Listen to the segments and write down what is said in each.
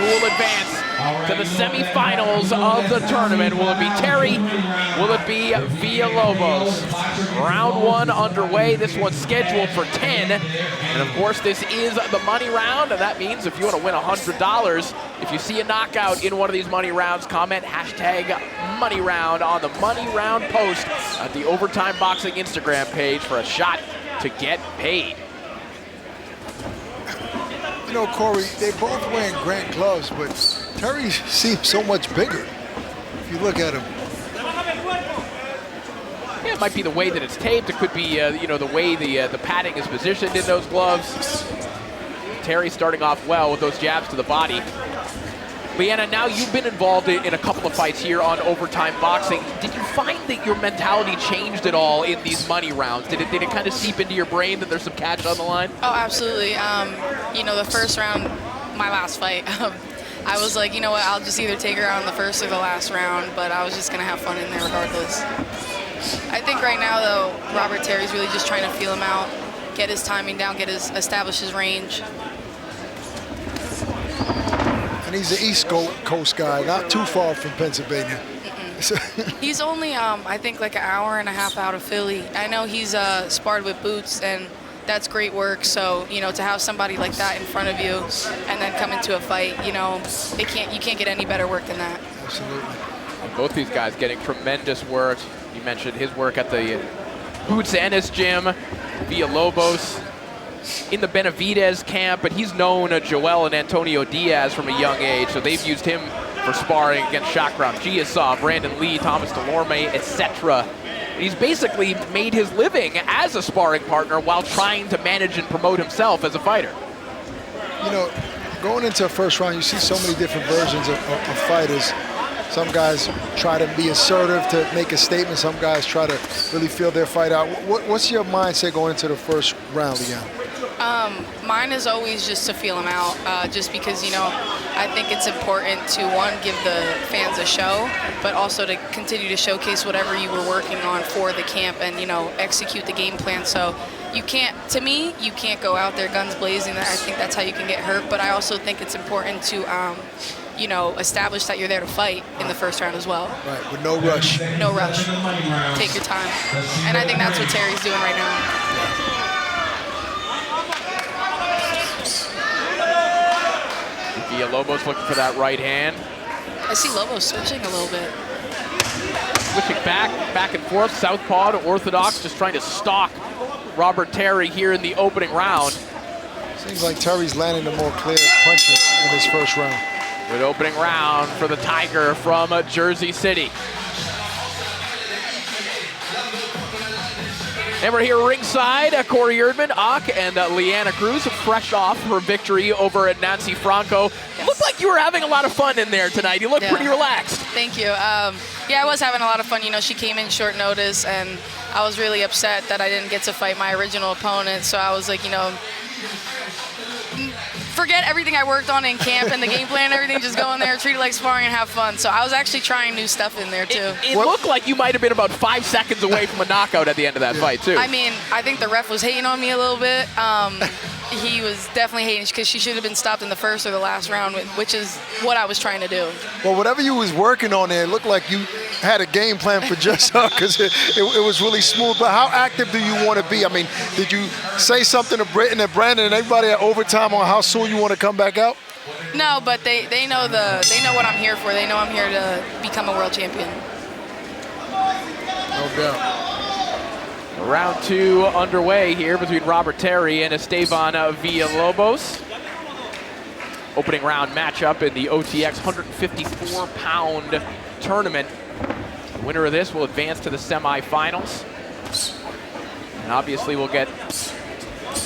will advance to the semifinals of the tournament. Will it be Terry? Will it be Villalobos? Round 1 underway. This one's scheduled for 10. And of course, this is the money round, and that means if you want to win $100, if you see a knockout in one of these money rounds, comment #moneyround on the money round post at the Overtime Boxing Instagram page for a shot to get paid. You know, Corey, they both wearing Grant gloves, but Terry seems so much bigger if you look at him. Yeah, it might be the way that it's taped. It could be, you know, the way the padding is positioned in those gloves. Terry starting off well with those jabs to the body. Leanna, now you've been involved in a couple of fights here on Overtime Boxing. Did you find that your mentality changed at all in these money rounds? Did it kind of seep into your brain that there's some cash on the line? Oh, absolutely. You know, the first round, my last fight, I was like, you know what, I'll just either take her out in the first or the last round, but I was just going to have fun in there regardless. I think right now, though, Robert Terry's really just trying to feel him out, get his timing down, establish his range. And he's an East Coast guy, not too far from Pennsylvania. He's only, I think, like an hour and a half out of Philly. I know he's sparred with Boots, and that's great work. So, you know, to have somebody like that in front of you and then come into a fight, you know, you can't get any better work than that. Absolutely. And both these guys getting tremendous work. You mentioned his work at the Boots Ennis gym, Villalobos in the Benavidez camp, but he's known Joel and Antonio Diaz from a young age, so they've used him for sparring against Shakram Giasaw, Brandon Lee, Thomas Delorme, etc. He's basically made his living as a sparring partner while trying to manage and promote himself as a fighter. You know, going into a first round, you see so many different versions of fighters. Some guys try to be assertive to make a statement. Some guys try to really feel their fight out. What's your mindset going into the first round, Leanne? Mine is always just to feel him out, just because, you know, I think it's important to, one, give the fans a show, but also to continue to showcase whatever you were working on for the camp and, you know, execute the game plan. So you can't, to me, you can't go out there guns blazing. I think that's how you can get hurt, but I also think it's important to, you know, establish that you're there to fight in the first round as well. Right, with no rush. No rush. Take your time. And I think that's what Terry's doing right now. Lobos looking for that right hand. I see Lobos switching a little bit. Switching back and forth, southpaw to orthodox, just trying to stalk Robert Terry here in the opening round. Seems like Terry's landing the more clear punches in this first round. Good opening round for the Tiger from Jersey City. And we're here ringside, Corey Erdman, Ak, and Leanna Cruz, fresh off her victory over at Nancy Franco. It looked like you were having a lot of fun in there tonight. You look pretty relaxed. Thank you. Yeah, I was having a lot of fun. You know, she came in short notice, and I was really upset that I didn't get to fight my original opponent. So I was like, you know, forget everything I worked on in camp and the game plan and everything, just go in there, treat it like sparring and have fun. So I was actually trying new stuff in there too. It looked like you might have been about 5 seconds away from a knockout at the end of that fight too. I mean, I think the ref was hating on me a little bit. He was definitely hating because she should have been stopped in the first or the last round, which is what I was trying to do. Well, whatever you was working on there, it looked like you had a game plan for just her because it was really smooth. But how active do you want to be? I mean, did you say something to Britton and Brandon and everybody at Overtime on how soon you want to come back out? No, but they know what I'm here for. They know I'm here to become a world champion. No doubt. Round 2 underway here between Robert Terry and Esteban Villalobos. Opening round matchup in the OTX 154-pound tournament. The winner of this will advance to the semifinals. And obviously we'll get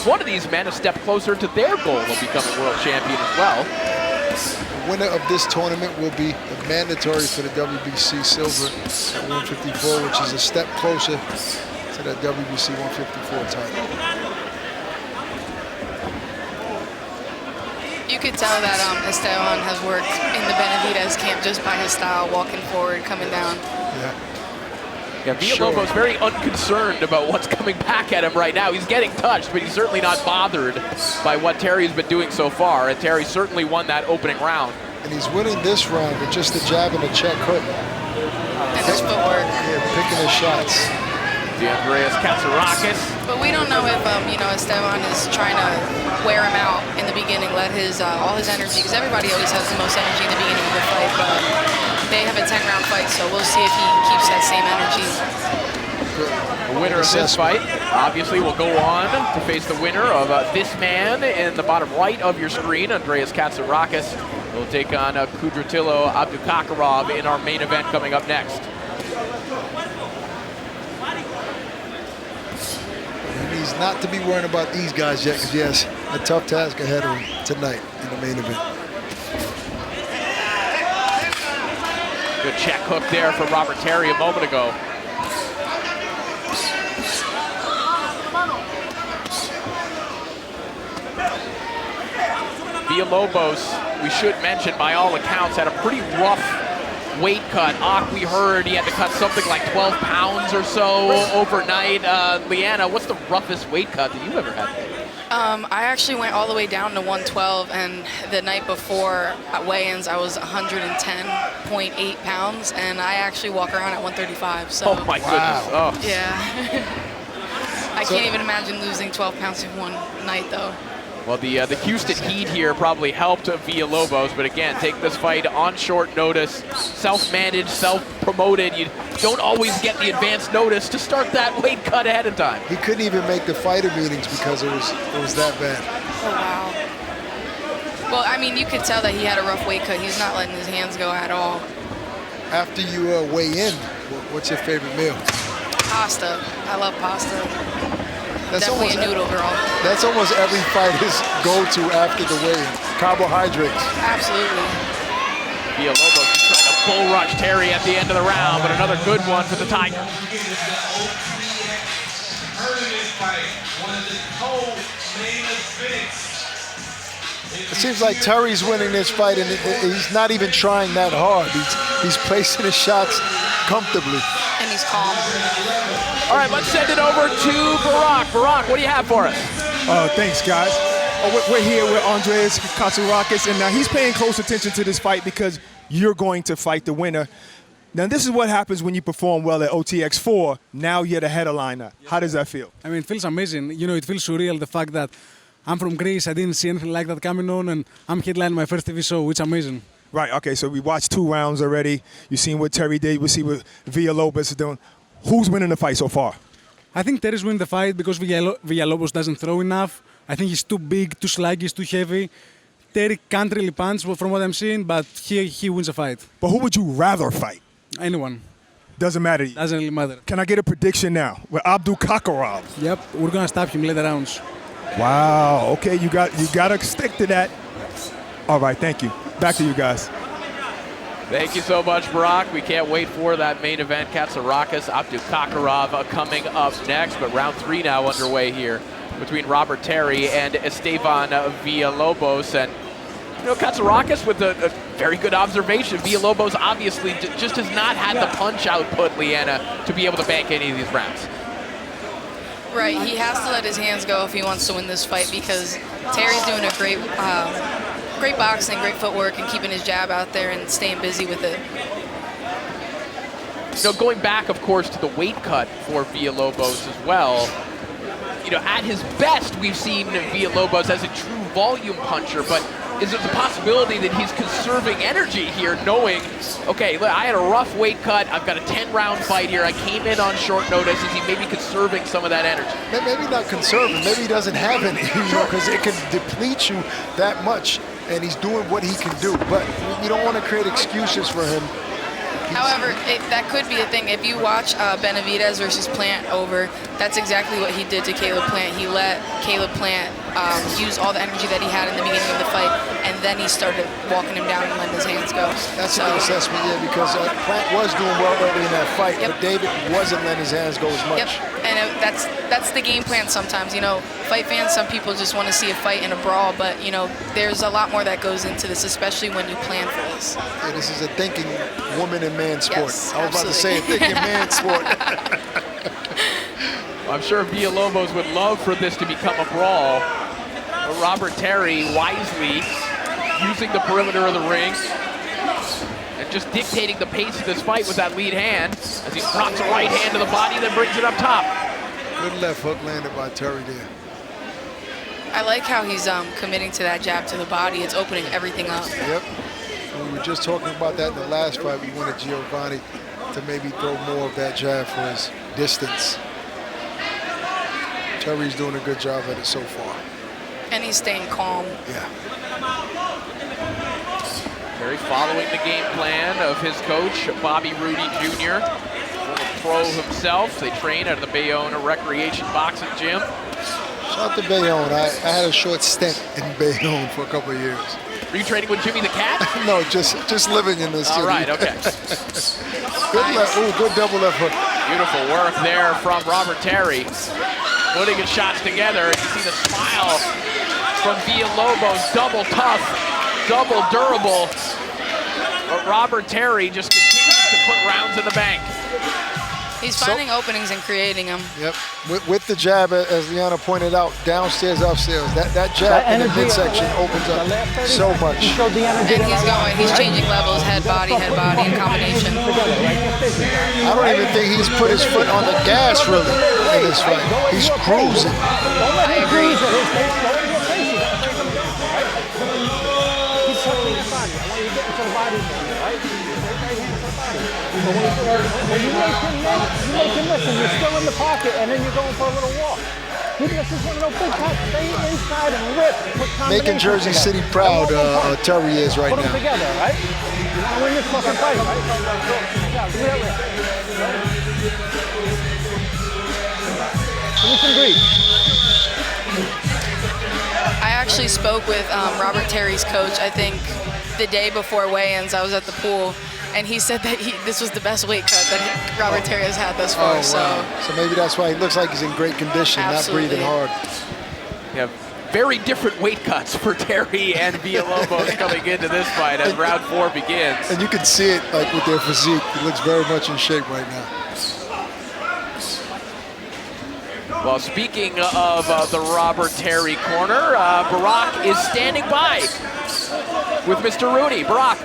one of these men a step closer to their goal of becoming world champion as well. The winner of this tournament will be mandatory for the WBC silver at 154, which is a step closer to that WBC 154 title. You could tell that Esteban has worked in the Benavidez camp just by his style, walking forward, coming down. Yeah, Villalobos very unconcerned about what's coming back at him right now. He's getting touched, but he's certainly not bothered by what Terry's been doing so far, and Terry certainly won that opening round. And he's winning this round with just the jab and the check hook. And his footwork. Yeah, picking his shots. Andreas Katsarakis. But we don't know if, Esteban is trying to wear him out in the beginning, let his all his energy, because everybody always has the most energy in the beginning of the fight, but they have a 10-round fight, so we'll see if he keeps that same energy. The winner of this fight obviously will go on to face the winner of this man in the bottom right of your screen, Andreas Katsarakis. Will take on Kudratilo Abdukakarov in our main event coming up next. And he's not to be worrying about these guys yet, because he has a tough task ahead of him tonight in the main event. Good check hook there from Robert Terry a moment ago. Villalobos, we should mention, by all accounts, had a pretty rough weight cut. We heard he had to cut something like 12 pounds or so overnight. Leanna, what's the roughest weight cut that you've ever had? I actually went all the way down to 112, and the night before at weigh-ins, I was 110.8 pounds, and I actually walk around at 135. So. Oh my goodness! Oh. Yeah. I can't even imagine losing 12 pounds in one night, though. Well, the Houston Heat here probably helped Villalobos, but again, take this fight on short notice, self-managed, self-promoted. You don't always get the advance notice to start that weight cut ahead of time. He couldn't even make the fighter meetings because it was that bad. Oh, wow. Well, I mean, you could tell that he had a rough weight cut. He's not letting his hands go at all. After you weigh in, what's your favorite meal? Pasta. I love pasta. That's Definitely a noodle girl. That's almost every fighter's go-to after the weigh-in. Carbohydrates. Absolutely. Villalobos is trying to bull rush Terry at the end of the round, but another good one for the Tiger. It seems like Terry's winning this fight, and he's not even trying that hard. He's placing his shots comfortably. And he's calm. All right, let's send it over to Barack. Barack, what do you have for us? Thanks, guys. We're here with Andreas Katsarakis, and now he's paying close attention to this fight because you're going to fight the winner. Now, this is what happens when you perform well at OTX 4. Now you're the headliner. How does that feel? I mean, it feels amazing. You know, it feels surreal, the fact that I'm from Greece, I didn't see anything like that coming on, and I'm headlining my first TV show. It's amazing. Right, okay, so we watched 2 rounds already. You've seen what Terry did. We see what Villalobos is doing. Who's winning the fight so far? I think Terry's winning the fight because Villalobos doesn't throw enough. I think he's too big, too sluggish, too heavy. Terry can't really punch from what I'm seeing, but he wins the fight. But who would you rather fight? Anyone. Doesn't matter to you. Doesn't really matter. Can I get a prediction now with Abdukakarov? Yep, we're going to stop him later rounds. Wow, okay, you got to stick to that. All right, thank you. Back to you guys. Thank you so much, Barack. We can't wait for that main event. Katsarakis, Abdukakarov coming up next, but round 3 now underway here between Robert Terry and Esteban Villalobos. And, you know, Katsarakis with a very good observation. Villalobos obviously just has not had the punch output, Leanna, to be able to bank any of these rounds. Right, he has to let his hands go if he wants to win this fight because Terry's doing a great boxing, great footwork, and keeping his jab out there and staying busy with it. You know, going back, of course, to the weight cut for Villalobos as well, you know, at his best, we've seen Villalobos as a true volume puncher, but is there the possibility that he's conserving energy here, knowing, okay, look, I had a rough weight cut, I've got a 10-round fight here, I came in on short notice, is he maybe conserving some of that energy? Maybe not conserving, maybe he doesn't have any, because it can deplete you that much, and he's doing what he can do, but you don't want to create excuses for him. However, that could be a thing. If you watch Benavidez versus Plant over, that's exactly what he did to Caleb Plant. He let Caleb Plant use all the energy that he had in the beginning of the fight, and then he started walking him down and letting his hands go. That's a good assessment, yeah, because Plant was doing well early in that fight, but David wasn't letting his hands go as much. Yep, and that's the game plan sometimes. You know, fight fans, some people just want to see a fight in a brawl, but, you know, there's a lot more that goes into this, especially when you plan for this. Yeah, this is a thinking woman and man sport. Yes, I was about to say a thinking man sport. I'm sure Villalobos would love for this to become a brawl. Robert Terry wisely using the perimeter of the ring and just dictating the pace of this fight with that lead hand as he drops a right hand to the body, then brings it up top. Good left hook landed by Terry there. I like how he's committing to that jab to the body. It's opening everything up. Yep. We were just talking about that in the last fight. We wanted Giovanni to maybe throw more of that jab for his distance. Terry's doing a good job at it so far. And he's staying calm. Yeah. Terry following the game plan of his coach, Bobby Rudy Jr., former pro himself. They train out of the Bayonne Recreation Boxing Gym. Shout out to Bayonne. I had a short stint in Bayonne for a couple of years. Are you training with Jimmy the Cat? No, just living in the city. All right, okay. Good double left hook. Beautiful work there from Robert Terry. Putting his shots together, and you see the smile from Villalobos. Double tough, double durable. But Robert Terry just continues to put rounds in the bank. He's finding openings and creating them. Yep, with the jab, as Liana pointed out, downstairs, upstairs. That jab in the midsection opens up so much. And he's changing levels, head, body, in combination. I don't even think he's put his foot on the gas really in this fight. He's cruising. I agree. When you make him listen, you're still in the pocket, and then you're going for a little walk. This is one of those big cuts. Stay inside and rip. Making Jersey City proud, Terry is right now. Put them now. together, right? You want to win this fucking fight, right? Yeah, do that way. Give me some grief. I actually spoke with Robert Terry's coach, I think, the day before weigh-ins. I was at the pool. And he said that this was the best weight cut that Robert Terry has had thus far. So maybe that's why he looks like he's in great condition, Absolutely. not breathing hard. Yeah, very different weight cuts for Terry and Villalobos coming into this fight as round 4 begins. And you can see it like with their physique. He looks very much in shape right now. Well, speaking of the Robert Terry corner, Barack is standing by with Mr. Rooney. Barack.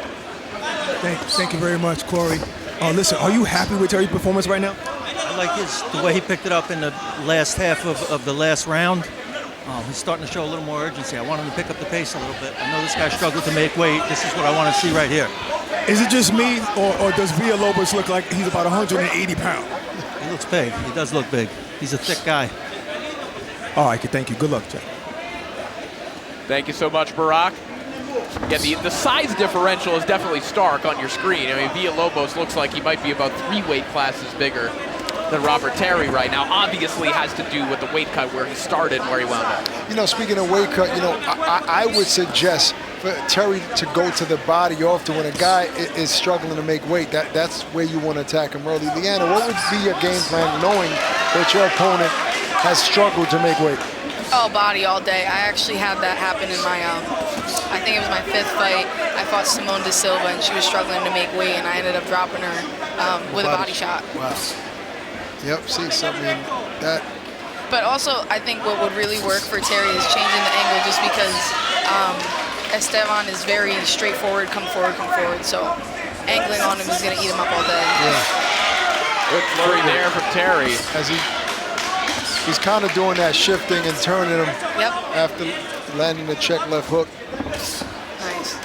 Thank you very much, Corey. Listen, are you happy with Terry's performance right now? I like the way he picked it up in the last half of the last round. He's starting to show a little more urgency. I want him to pick up the pace a little bit. I know this guy struggled to make weight. This is what I want to see right here. Is it just me, or does Villalobos look like he's about 180 pounds? He looks big. He does look big. He's a thick guy. All right, thank you. Good luck, Jack. Thank you so much, Barack. Yeah, the size differential is definitely stark on your screen. I mean, Villalobos looks like he might be about 3 weight classes bigger than Robert Terry right now. Obviously has to do with the weight cut where he started and where he wound up. You know, speaking of weight cut, you know, I would suggest for Terry to go to the body often. When a guy is struggling to make weight, that's where you want to attack him early. Leanna, what would be your game plan knowing that your opponent has struggled to make weight? Oh, body all day. I actually had that happen in my, I think it was my 5th fight. I fought Simone De Silva, and she was struggling to make weight, and I ended up dropping her with a body shot. Wow. Yep, see something that. But also, I think what would really work for Terry is changing the angle, just because Esteban is very straightforward, come forward. So angling on him is going to eat him up all day. Yeah. Good flurry there from Terry. As he's kind of doing that shifting and turning him after landing the check left hook. Nice.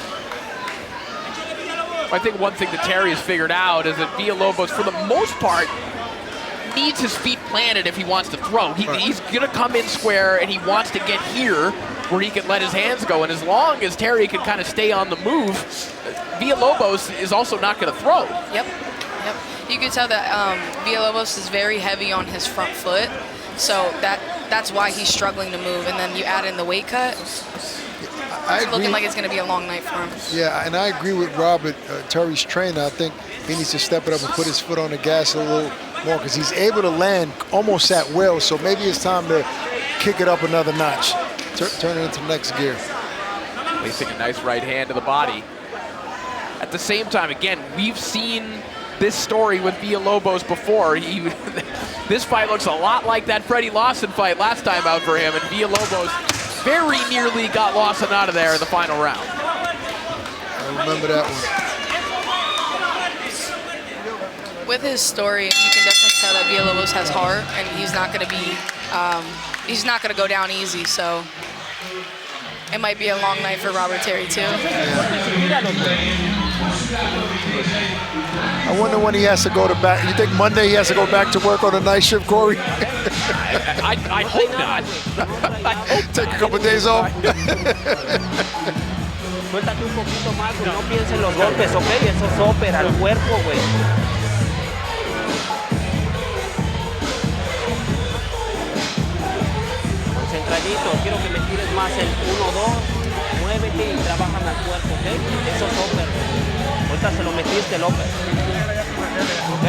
I think one thing that Terry has figured out is that Villalobos, for the most part, needs his feet planted if he wants to throw. He's going to come in square, and he wants to get here where he can let his hands go. And as long as Terry can kind of stay on the move, Villalobos is also not going to throw. Yep. You can tell that Villalobos is very heavy on his front foot, so that's why he's struggling to move. And then you add in the weight cut. It's looking like it's going to be a long night for him. Yeah, and I agree with Robert, Terry's trainer. I think he needs to step it up and put his foot on the gas a little more because he's able to land almost at will. So maybe it's time to kick it up another notch, turn it into the next gear. Placing a nice right hand to the body. At the same time, again, we've seen this story with Villalobos before. This fight looks a lot like that Freddie Lawson fight last time out for him, and Villalobos very nearly got Lawson out of there in the final round. Remember that one. With his story, you can definitely tell that Villalobos has heart, and he's not going to go down easy. So it might be a long night for Robert Terry too. I wonder when he has to go to back. You think Monday he has to go back to work on a night shift, Corey? I hope not. Take a couple of days off. Suéltate un poquito más, güey. No pienses en los golpes, ¿ok? Eso es ópera, el cuerpo, güey. Concentradito, quiero que me tires más el 1-2. Muévete y trabaja al cuerpo, ¿ok? Eso es ópera. Ahorita se lo metiste el ópera. ¿Ok?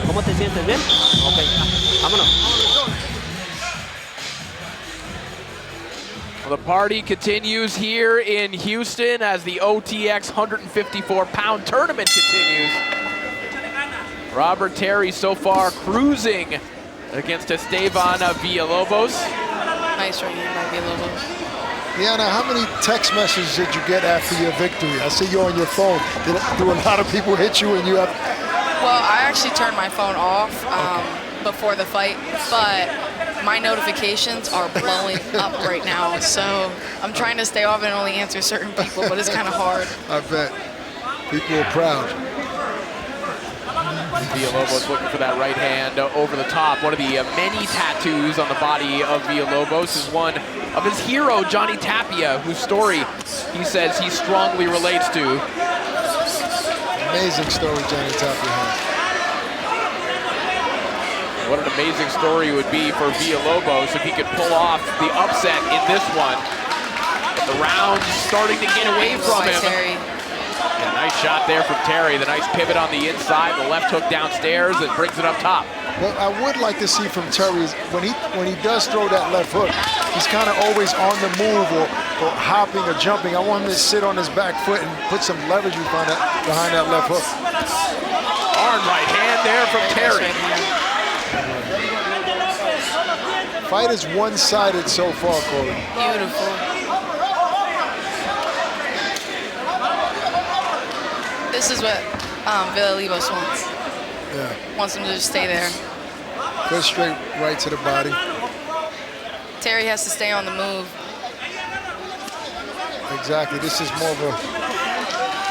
¿Cómo te sientes? ¿Bien? Ok, vámonos. Well, the party continues here in Houston as the OTX 154-pound tournament continues. Robert Terry so far cruising against Esteban Villalobos. Nice right hand by Villalobos. Deanna, how many text messages did you get after your victory? I see you on your phone. Do a lot of people hit you and you have... Well, I actually turned my phone off before the fight, but my notifications are blowing up right now. So I'm trying to stay off and only answer certain people, but it's kind of hard. I bet. People are proud. Villalobos looking for that right hand over the top. One of the many tattoos on the body of Villalobos is one of his hero, Johnny Tapia, whose story he says he strongly relates to. Amazing story Johnny Tapia has. What an amazing story it would be for Villalobos if he could pull off the upset in this one. But the round's starting to get away from him. Terry. Yeah, nice shot there from Terry. The nice pivot on the inside, the left hook downstairs, and brings it up top. What I would like to see from Terry is when he does throw that left hook, he's kind of always on the move or hopping or jumping. I want him to sit on his back foot and put some leverage behind that left hook. Hard right hand there from Terry. Fight is one-sided so far, Corey. Beautiful. This is what Villalobos wants. Yeah. Wants him to just stay there. Good straight right to the body. Terry has to stay on the move. Exactly. This is more of a...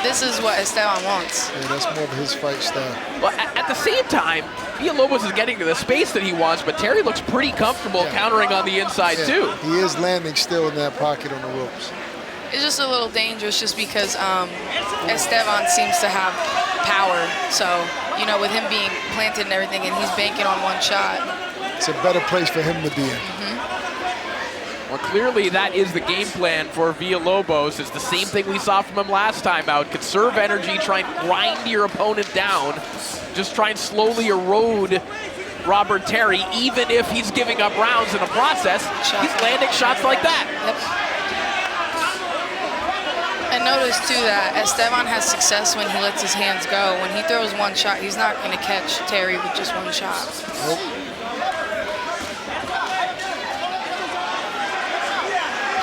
This is what Esteban wants. Yeah, that's more of his fight style. Well, at the same time, Villalobos is getting to the space that he wants, but Terry looks pretty comfortable countering on the inside, too. He is landing still in that pocket on the ropes. It's just a little dangerous just because Esteban seems to have power. So, you know, with him being planted and everything, and he's banking on one shot. It's a better place for him to be in. Well, clearly that is the game plan for Villalobos. It's the same thing we saw from him last time out. Conserve energy, try and grind your opponent down. Just try and slowly erode Robert Terry, even if he's giving up rounds in the process. He's landing shots like that. Yep. And notice, too, that Esteban has success when he lets his hands go. When he throws one shot, he's not going to catch Terry with just one shot. Nope.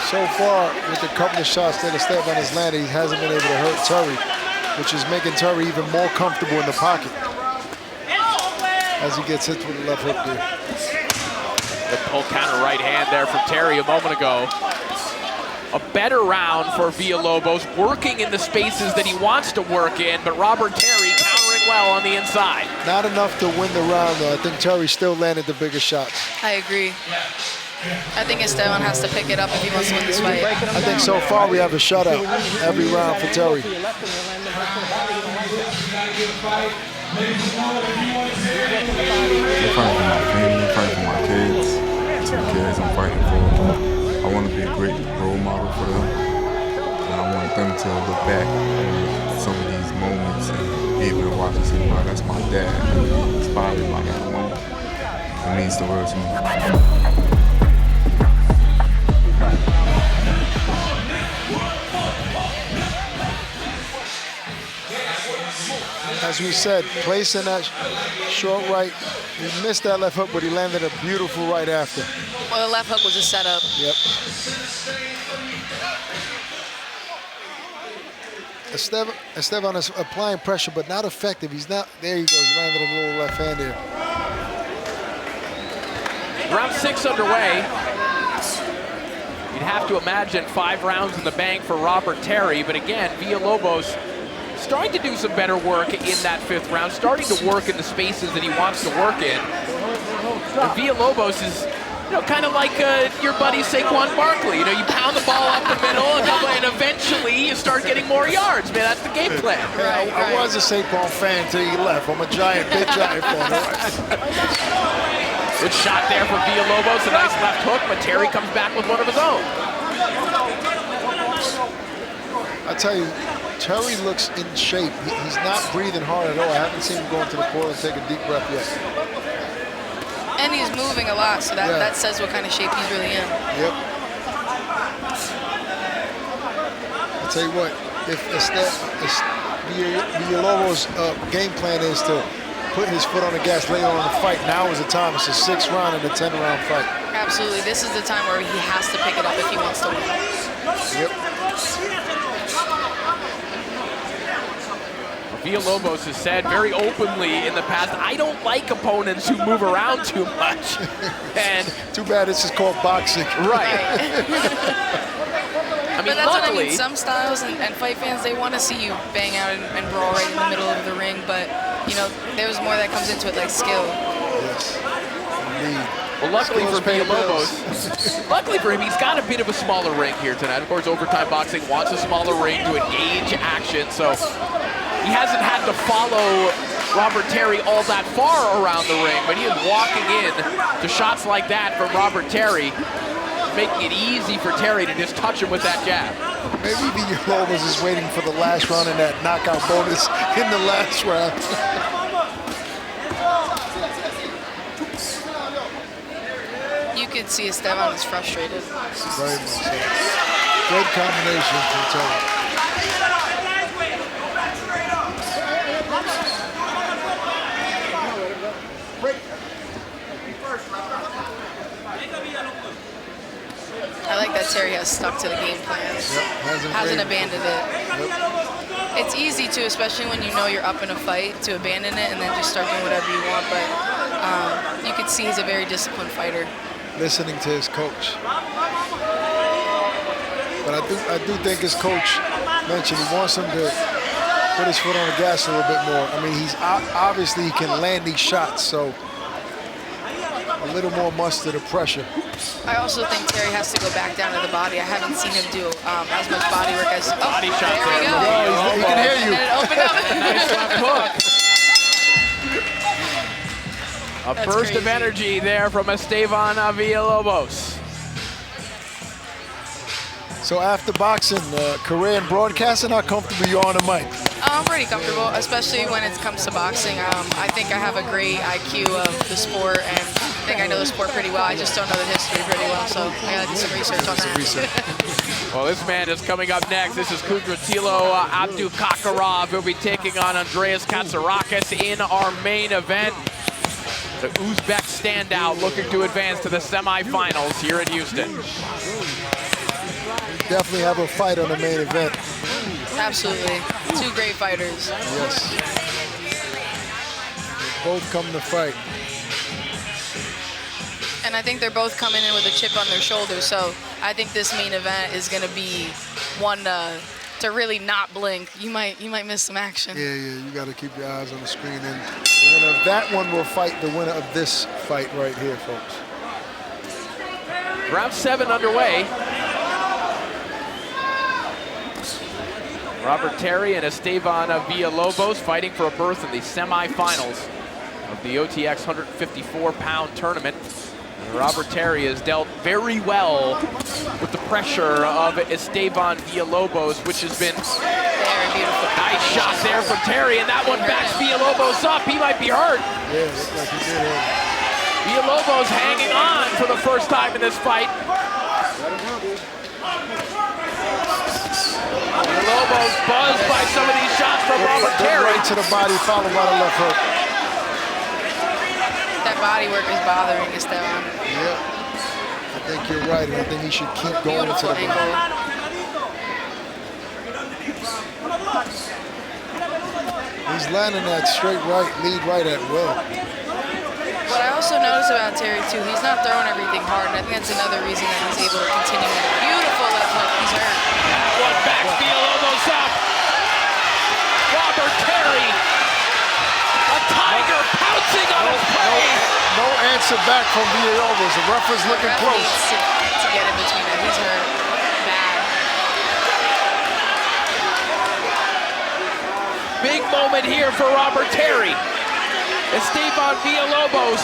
So far, with the couple of shots that Esteban has landed, he hasn't been able to hurt Terry, which is making Terry even more comfortable in the pocket as he gets hit with the left hook there. The pull counter right hand there from Terry a moment ago. A better round for Villalobos, working in the spaces that he wants to work in, but Robert Terry countering well on the inside. Not enough to win the round, though. I think Terry still landed the bigger shots. I agree. I think Esteban has to pick it up if he wants to win this fight. I think so far we have a shutout every round for Terry. I'm fighting for my family, I'm fighting for my kids. 2 kids I'm fighting for. I want to be a great role model for them. And I want them to look back on some of these moments and be able to watch and say, wow, that's my dad. He inspired me by that moment. It means the world to me. As we said, placing that short right, he missed that left hook, but he landed a beautiful right after. Well, the left hook was a setup. Yep. Esteban is applying pressure, but not effective. He's not. There he goes. He landed a little left hand there. Round 6 underway. You'd have to imagine 5 rounds in the bank for Robert Terry, but again, Villalobos starting to do some better work in that 5th round, starting to work in the spaces that he wants to work in. And Villalobos is, kind of like your buddy Saquon Barkley. You pound the ball up the middle, and eventually you start getting more yards. Man, that's the game plan. Right, I was a Saquon fan until he left. I'm a big Giant fan. Good shot there from Villalobos, a nice left hook, but Terry comes back with one of his own. I tell you, Terry looks in shape. He's not breathing hard at all. I haven't seen him go into the corner and take a deep breath yet. And he's moving a lot, so that says what kind of shape he's really in. Yep. I'll tell you what, if Villalobos' game plan is to put his foot on the gas later on in the fight, now is the time. It's a 6th round and a 10-round fight. Absolutely. This is the time where he has to pick it up if he wants to win. Yep. Villalobos has said very openly in the past, I don't like opponents who move around too much. And too bad this is called boxing. Right. But that's what I mean. Some styles and fight fans, they want to see you bang out and brawl right in the middle of the ring, but there's more that comes into it, like skill. Yes. Indeed. Well, luckily for Villalobos, luckily for him, he's got a bit of a smaller ring here tonight. Of course, Overtime Boxing wants a smaller ring to engage action, so he hasn't had to follow Robert Terry all that far around the ring, but he is walking in to shots like that from Robert Terry, making it easy for Terry to just touch him with that jab. Maybe Villalobos is waiting for the last round and that knockout bonus in the last round. You could see Esteban is frustrated. Very much so. Good combination from Terry. I like that Terry has stuck to the game plan. Hasn't abandoned it. Yep. It's easy to, especially when you know you're up in a fight, to abandon it and then just start doing whatever you want. But you can see he's a very disciplined fighter. Listening to his coach. But I do think his coach mentioned he wants him to put his foot on the gas a little bit more. I mean, he's obviously he can land these shots, so a little more muster to pressure. I also think Terry has to go back down to the body. I haven't seen him do as much body work as. Oh, body shot there we go. He can hear you. And it opened up. Nice left hook. A burst of energy there from Esteban Villalobos. So after boxing, career in broadcasting, how comfortable you are on the mic? I'm pretty comfortable, especially when it comes to boxing. I think I have a great IQ of the sport, and I think I know the sport pretty well. I just don't know the history pretty well, so I gotta do some research on that. Well, this man is coming up next. This is Kudratilo Abdukakarov. He'll be taking on Andreas Katsarakis in our main event. The Uzbek standout looking to advance to the semifinals here in Houston. Definitely have a fight on the main event. Absolutely. 2 great fighters. Yes. They both come to fight. And I think they're both coming in with a chip on their shoulder, so I think this main event is going to be one to really not blink. You might miss some action. Yeah, you got to keep your eyes on the screen. And the winner of that one will fight the winner of this fight right here, folks. Round 7 underway. Robert Terry and Esteban Villalobos fighting for a berth in the semifinals of the OTX 154-pound tournament. And Robert Terry has dealt very well with the pressure of Esteban Villalobos, which has been Very beautiful. nice shot there from Terry, and that one backs Villalobos up. He might be hurt. Yeah, looks like he did hit. Villalobos hanging on for the first time in this fight. Villalobos buzzed by some of these shots from Robert Terry. Right to the body, followed by the left hook. That body work is bothering Esteban. Yeah, I think you're right, and I think he should keep going into the body. Beautiful angle. He's landing that straight right, lead right at will. What I also notice about Terry, too, he's not throwing everything hard, and I think that's another reason that he's able to continue with a beautiful left hook. He's hurt. One back, Villalobos up. Robert Terry, a tiger pouncing on his prey. No answer back from Villalobos. The ref is looking Ref close. needs to get in between that. He's hurt bad. Big moment here for Robert Terry. Esteban Villalobos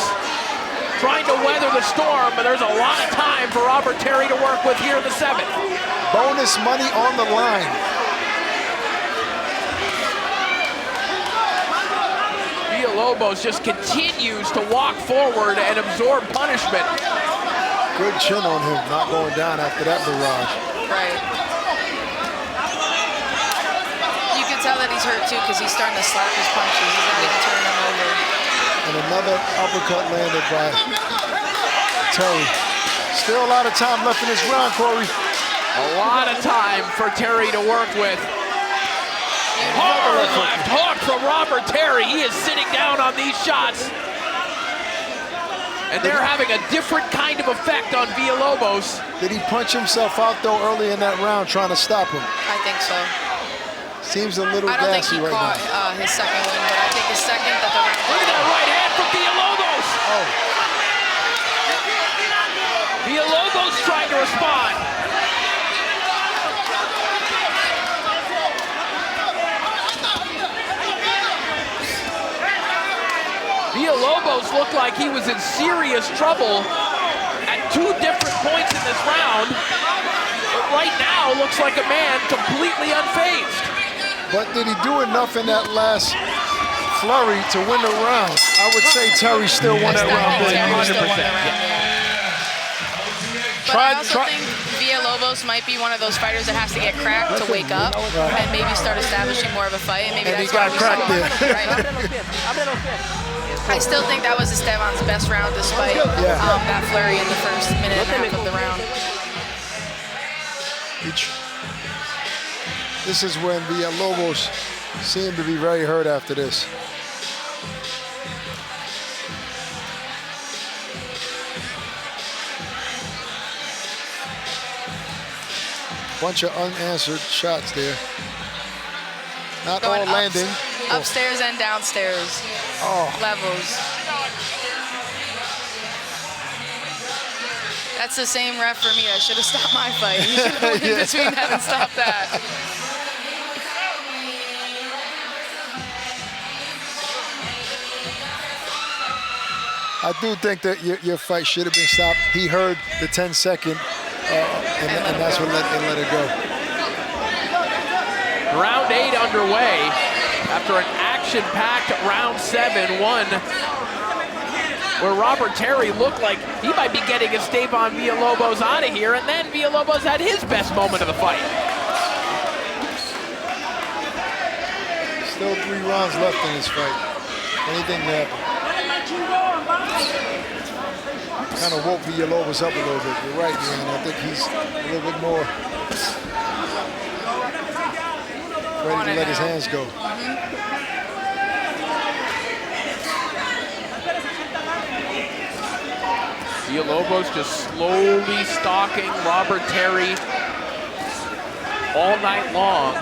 trying to weather the storm, but there's a lot of time for Robert Terry to work with here in the 7th. Bonus money on the line. Villalobos just continues to walk forward and absorb punishment. Good chin on him, not going down after that barrage. Right. You can tell that he's hurt, too, because he's starting to slap his punches. He's not even turning them over. And another uppercut landed by Terry. Still a lot of time left in this round, Corey. A lot of time for Terry to work with. Hard left hook from Robert Terry. He is sitting down on these shots. And they're having a different kind of effect on Villalobos. Did he punch himself out, though, early in that round, trying to stop him? I think so. Seems a little I don't think gassy he right caught now. his second win, but I think his second that the round. Look at that right hand from Villalobos. Oh. Villalobos trying to respond. Villalobos looked like he was in serious trouble at 2 different points in this round. But right now, looks like a man completely unfazed. But did he do enough in that last flurry to win the round? I would say Terry still won that round. Terry still 100%. won the round, yeah. But I also think Villalobos might be one of those fighters that has to get cracked to wake up and maybe start establishing more of a fight. And maybe And he that's why got we cracked saw there. I still think that was Esteban's best round despite that flurry in the first minute and a half of the round. This is when Villalobos seemed to be very hurt after this. Bunch of unanswered shots there. Not all Going landing. Upstairs and downstairs levels. That's the same ref for me. I should have stopped my fight. He should have went in between that and stopped that. I do think that your fight should have been stopped. He heard the 10-second, and that's what let it go. Round 8 underway after an action-packed round 7-1 where Robert Terry looked like he might be getting Esteban Villalobos out of here, and then Villalobos had his best moment of the fight. Still 3 rounds left in this fight. Anything can happen. Kind of woke Villalobos up a little bit. You're right, man. I think he's a little bit more ready to let his hands go. Villalobos just slowly stalking Robert Terry all night long.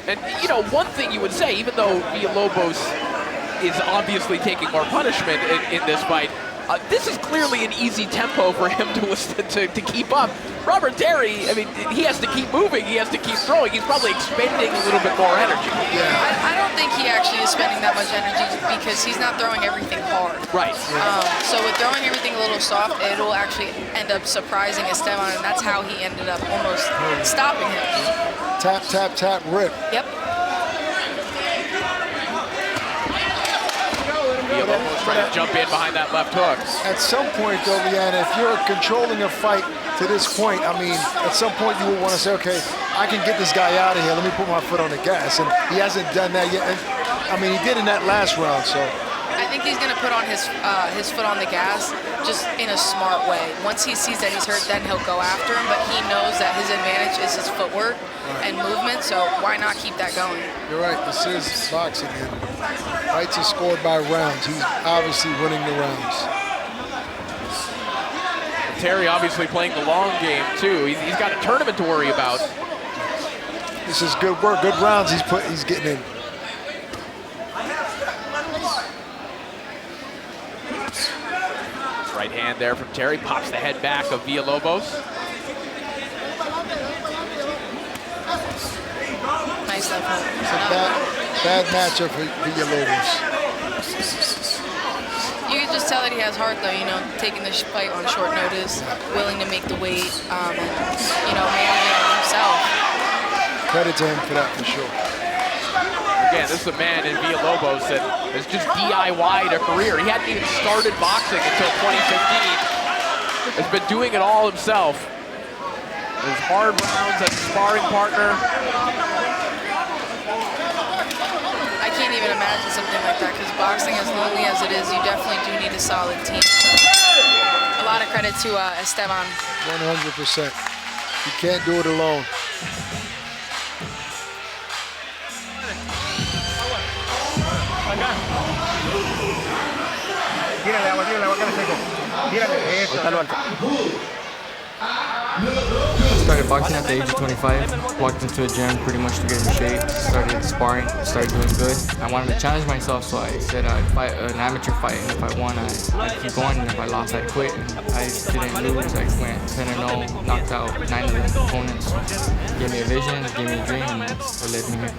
And, you know, one thing you would say, even though Villalobos is obviously taking more punishment in this fight, this is clearly an easy tempo for him to keep up. Robert Terry, I mean, he has to keep moving, he has to keep throwing. He's probably expending a little bit more energy. I don't think he actually is spending that much energy because he's not throwing everything hard. Right. So with throwing everything a little soft, it'll actually end up surprising Esteban, and that's how he ended up almost stopping him. Tap, tap, tap, rip. Yep. Villalobos trying to jump in behind that left hook. At some point, though, Leanna, if you're controlling a fight to this point, I mean, at some point you would want to say, okay, I can get this guy out of here. Let me put my foot on the gas. And he hasn't done that yet. And, I mean, he did in that last round, so. I think he's going to put on his foot on the gas just in a smart way. Once he sees that he's hurt, then he'll go after him, but he knows that his advantage is his footwork and movement, so why not keep that going? You're right, this is boxing, and fights are scored by rounds. He's obviously winning the rounds. Terry obviously playing the long game too. He's got a tournament to worry about. This is good work, good rounds he's getting in. Right hand there from Terry, pops the head back of Villalobos. Nice left hook. It's a bad matchup for Villalobos. You can just tell that he has heart, though, you know, taking this fight on short notice, willing to make the weight, and, you know, managing himself. Credit to him for that, for sure. Again, this is a man in Villalobos that has just DIY'd a career. He hadn't even started boxing until 2015. Has been doing it all himself. His hard rounds as a sparring partner. I can't even imagine something like that, because boxing, as lonely as it is, you definitely do need a solid team. A lot of credit to Esteban. 100%. You can't do it alone. Started boxing at the age of 25, walked into a gym pretty much to get in shape, started sparring, started doing good. I wanted to challenge myself, so I said I'd fight an amateur fight, and if I won, I'd keep going, and if I lost, I'd quit. And I didn't lose, I went 10-0, knocked out 9 of the opponents. Gave me a vision, gave me a dream, and that's what led me here.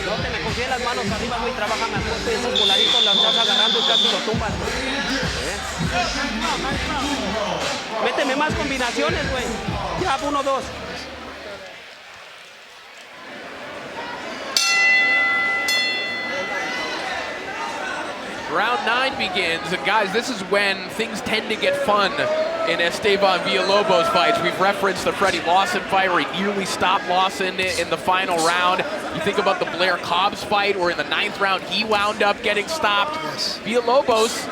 No te me confíes las manos arriba, güey, trabaja más fuerte, esos voladitos las estás agarrando y casi lo tumbas, güey. Méteme más combinaciones, güey. Ya, 1, 2. Round 9 begins, and guys, this is when things tend to get fun in Esteban Villalobos fights. We've referenced the Freddie Lawson fight where he nearly stopped Lawson in the final round. You think about the Blair Cobbs fight where in the 9th round he wound up getting stopped. Yes. Villalobos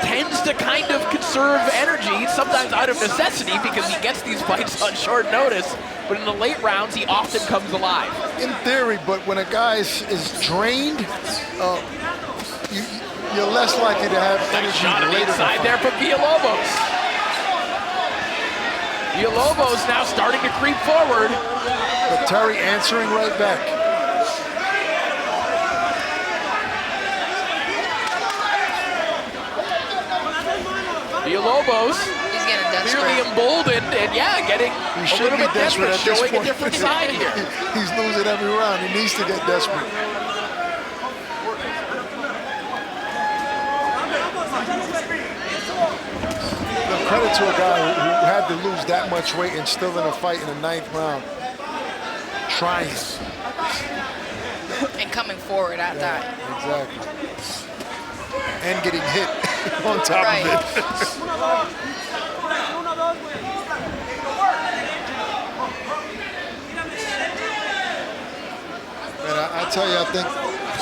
tends to kind of conserve energy, sometimes out of necessity because he gets these fights on short notice, but in the late rounds he often comes alive. In theory, but when a guy is drained, you're less likely to have energy. Nice shot on the inside there from Villalobos. Villalobos now starting to creep forward. But Terry answering right back. Villalobos He's getting desperate. clearly emboldened and getting He a should little be bit desperate desperate, at this showing a point. different side here. He's losing every round. He needs to get desperate. Credit to a guy who had to lose that much weight and still in a fight in the 9th round. Trying. And coming forward at that. Exactly. And getting hit on top of it. Man, I tell you, I think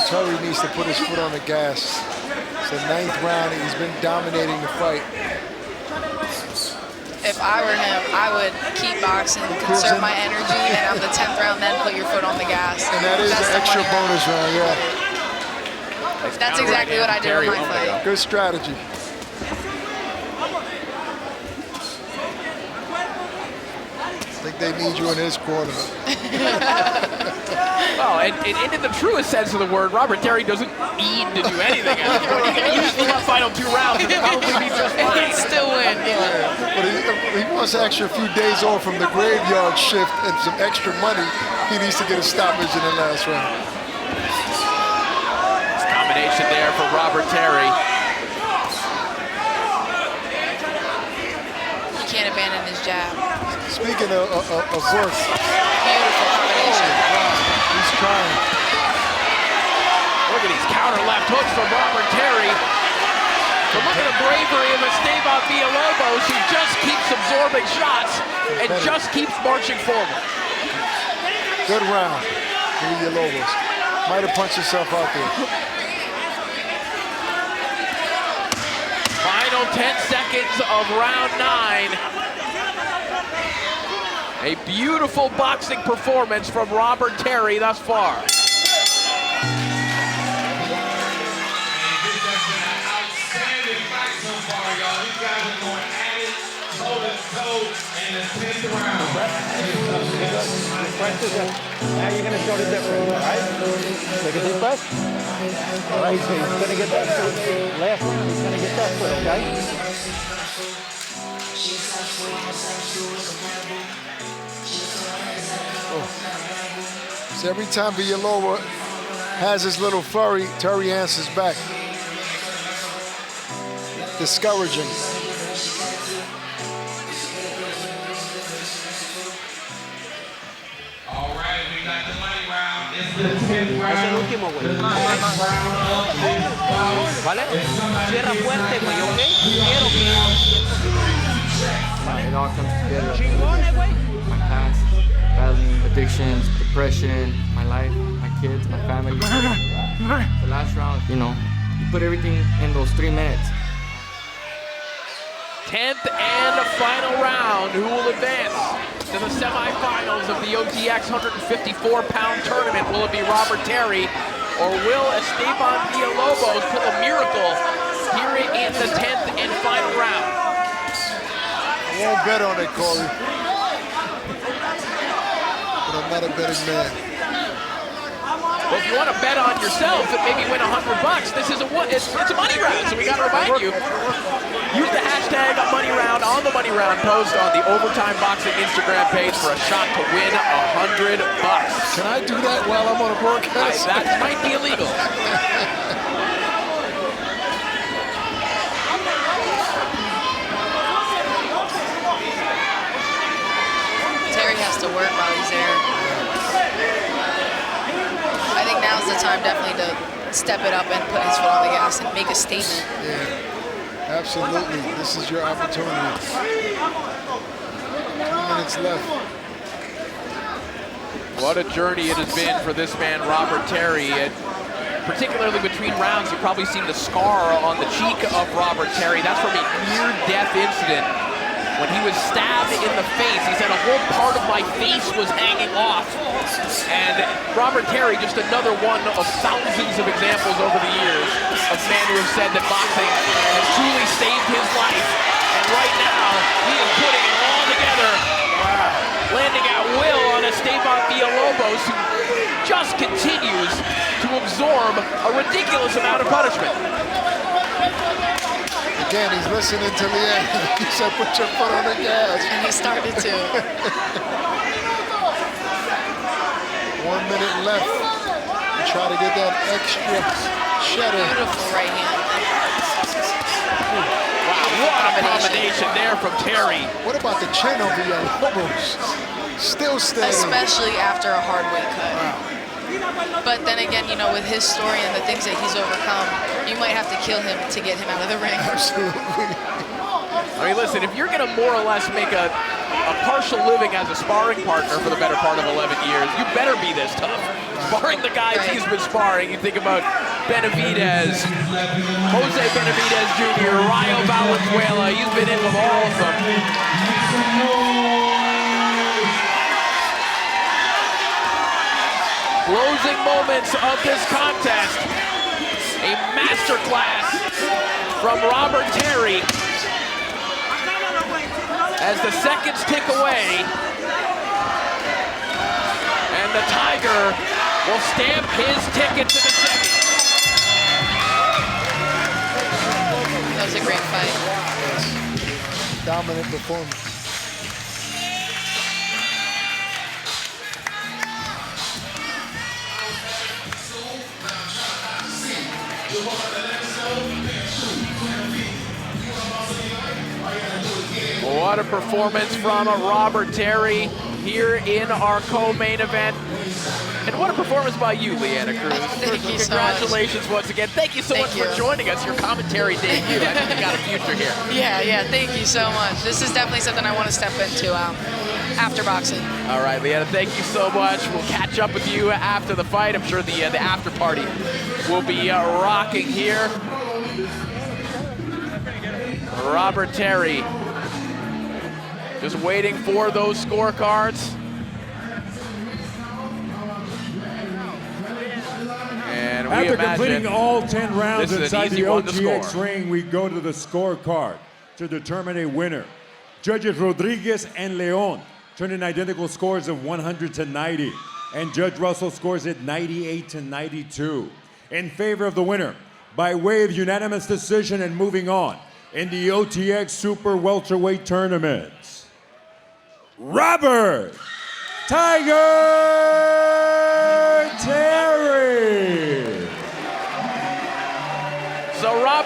Terry needs to put his foot on the gas. It's the 9th round. He's been dominating the fight. If I were him, I would keep boxing, conserve my energy, and on the 10th round, then put your foot on the gas. And that is That's an the extra money bonus round, yeah. That's exactly what I did with my fight. Good strategy. I think they need you in his corner. Well, and in the truest sense of the word, Robert Terry doesn't need to do anything. He's going to use the final 2 rounds and probably be just fine. He'd still win, But he wants an extra few days off from the graveyard shift and some extra money. He needs to get a stoppage in the last round. It's a combination there for Robert Terry. He can't abandon his jab. Speaking of work, Beautiful combination. he's trying. Look at these counter left hooks from Robert Terry. But look at the bravery of Esteban Villalobos, who just keeps absorbing shots and just keeps marching forward. Good round for Villalobos. Might have punched himself out there. Final 10 seconds of round 9. A beautiful boxing performance from Robert Terry thus far. Now you're going to show the difference, all right? Take a deep breath. All right, so he's going to get that foot. Last round, he's going to get that foot, okay? So every time Villalobos has his little flurry, Terry answers back. Discouraging. Es el último, güey. ¿Vale? Cierra fuerte, güey, ¿ok? Quiero que... It all comes together. My past, battling addictions, depression, my life, my kids, my family. The last round, you know, you put everything in those 3 minutes. 10th and final round. Who will advance to the semifinals of the OTX 154-pound tournament? Will it be Robert Terry, or will Esteban Villalobos pull a miracle here in the 10th and final round? I won't bet on it, Corey. But I'm not a betting man. Well, if you want to bet on yourself and maybe win $100, this is it's a money round, so we got to remind you. Use the hashtag #MoneyRound on the Money Round post on the Overtime Boxing Instagram page for a shot to win $100. Can I do that while I'm on a broadcast? That might be illegal. Terry has to work while he's there. I think now's the time definitely to step it up and put his foot on the gas and make a statement. Yeah, absolutely. This is your opportunity. 2 minutes left. What a journey it has been for this man, Robert Terry. And particularly between rounds, you've probably seen the scar on the cheek of Robert Terry. That's from a near-death incident. When he was stabbed in the face, he said a whole part of my face was hanging off. And Robert Terry, just another one of thousands of examples over the years of men who have said that boxing has truly saved his life. And right now, he is putting it all together, landing at will on Esteban Villalobos, who just continues to absorb a ridiculous amount of punishment. Again, he's listening to the end. He said, put your foot on the gas. And he started to. 1 minute left. Try to get that extra cheddar. Beautiful right hand. Wow, what a combination there from Terry. What about the chin of Villalobos? Still standing. Especially after a hard weight cut. Wow. But then again, you know, with his story and the things that he's overcome, you might have to kill him to get him out of the ring. Absolutely. I mean, listen, if you're going to more or less make a partial living as a sparring partner for the better part of 11 years, you better be this tough. Sparring the guys he's been sparring, you think about Benavidez, Jose Benavidez Jr., Rayo Valenzuela, he's been in with all of them. Closing moments of this contest. A masterclass from Robert Terry as the seconds tick away. And the Tiger will stamp his ticket to the semis. That was a great fight. Yes. Dominant performance. What a performance from Robert Terry here in our co-main event. And what a performance by you, Leanna Cruz. Thank you so much. Congratulations once again. Thank you so much for joining us. Your commentary debut. I think you got a future here. Yeah, thank you so much. This is definitely something I want to step into after boxing. All right, Leanna, thank you so much. We'll catch up with you after the fight. I'm sure the after party will be rocking here. Robert Terry just waiting for those scorecards. And we After imagine completing all 10 rounds this is an inside easy the one to OTX score. ring, we go to the scorecard to determine a winner. Judges Rodriguez and Leon turn in identical scores of 100 to 90, and Judge Russell scores it 98 to 92. In favor of the winner, by way of unanimous decision and moving on, in the OTX Super Welterweight Tournament, Robert Tiger Terry. So Robert